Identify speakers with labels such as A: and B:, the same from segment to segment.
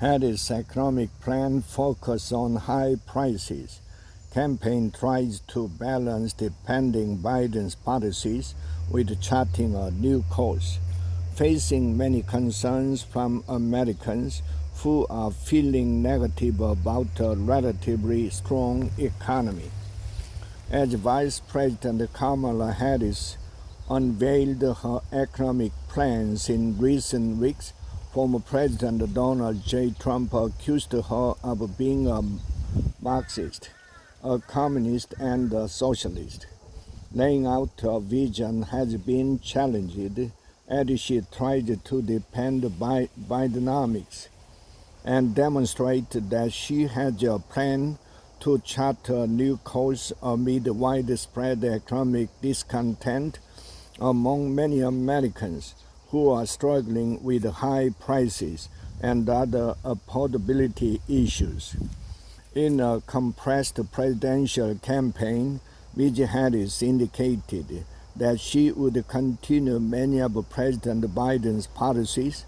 A: Harris' economic plan focused on high prices. Campaign tries to balance defending Biden's policies with charting a new course, facing many concerns from Americans who are feeling negative about a relatively strong economy. As Vice President Kamala Harris unveiled her economic plans in recent weeks, former President Donald J. Trump accused her of being a Marxist, a communist, and a socialist. Laying out her vision has been challenged as she tried to defend Bidenomics and demonstrate that she has a plan to chart a new course amid widespread economic discontent among many Americans who are struggling with high prices and other affordability issues. In a compressed presidential campaign, Ms. Harris indicated that she would continue many of President Biden's policies,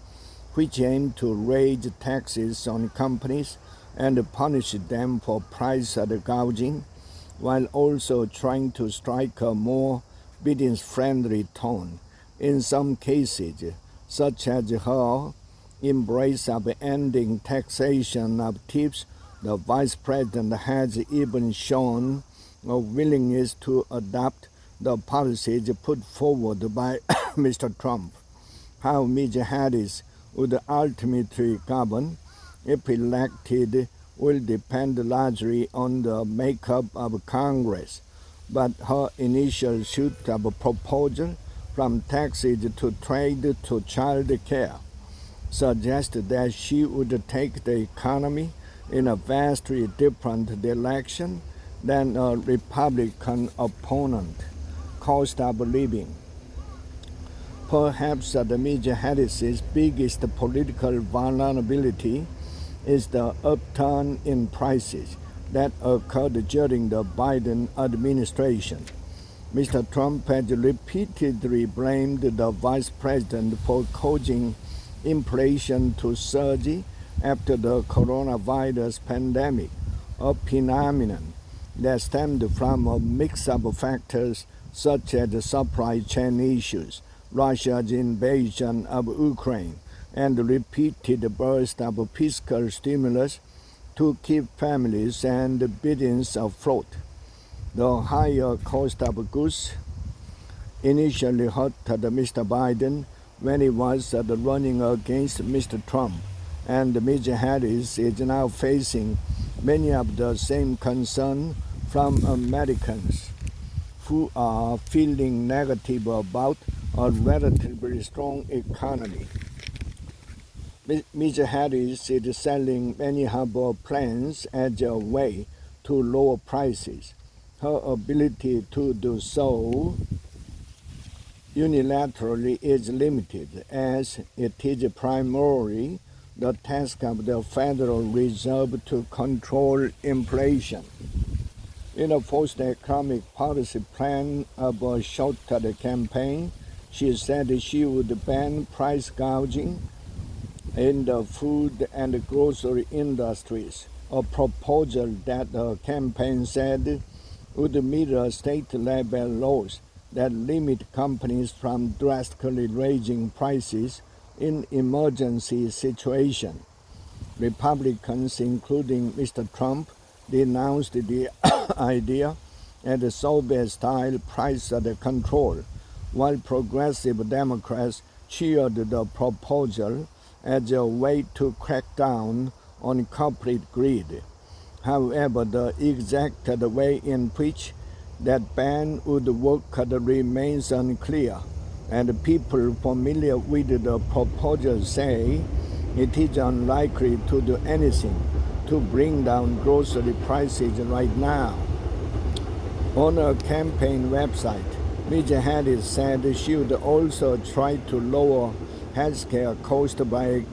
A: which aim to raise taxes on companies and punish them for price gouging, while also trying to strike a more business-friendly tone. In some cases, such as her embrace of ending taxation of tips, the vice president has even shown a willingness to adopt the policies put forward by Mr. Trump. How Ms. Harris would ultimately govern, if elected, will depend largely on the makeup of Congress, but her initial suite of proposals, from taxes to trade to child care, suggests that she would take the economy in a vastly different direction than a Republican opponent. Cost of living. Perhaps Ms. Harris's biggest political vulnerability is the upturn in prices that occurred during the Biden administration. Mr. Trump has repeatedly blamed the vice president for causing inflation to surge after the coronavirus pandemic, a phenomenon that stemmed from a mix of factors such as supply chain issues, Russia's invasion of Ukraine, and repeated bursts of fiscal stimulus to keep families and businesses afloat. The higher cost of goods initially hurt Mr. Biden when he was running against Mr. Trump, and Ms. Harris is now facing many of the same concerns from Americans who are feeling negative about a relatively strong economy. Ms. Harris is selling many of her plans as a way to lower prices. Her ability to do so unilaterally is limited, as it is primarily the task of the Federal Reserve to control inflation. In a first economic policy plan of a short-term campaign, she said she would ban price gouging in the food and grocery industries, a proposal that the campaign said would mirror state-level laws that limit companies from drastically raising prices in emergency situations. Republicans, including Mr. Trump, denounced the idea as a Soviet-style price control, while progressive Democrats cheered the proposal as a way to crack down on corporate greed. However, the exact way in which that ban would work remains unclear, and people familiar with the proposal say it is unlikely to do anything to bring down grocery prices right now. On her campaign website, Ms. Harris said she would also try to lower healthcare costs by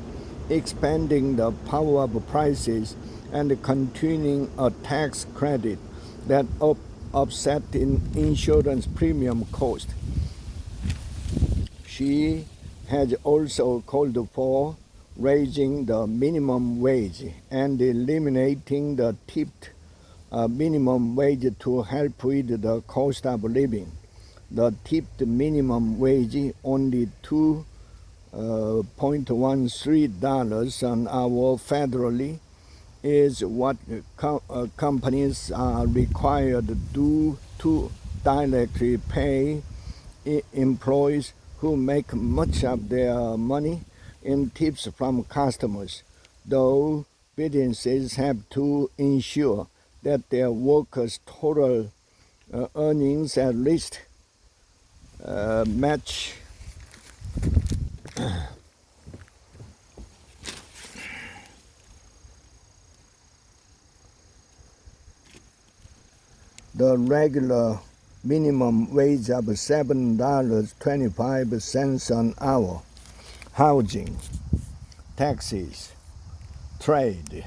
A: expanding the power of prices and continuing a tax credit that offset insurance premium cost. She has also called for raising the minimum wage and eliminating the tipped minimum wage to help with the cost of living. The tipped minimum wage only $2.13 an hour federally is what companies are required to directly pay employees who make much of their money in tips from customers, though businesses have to ensure that their workers' total earnings at least match the regular minimum wage of $7.25 an hour. Housing, taxes, trade,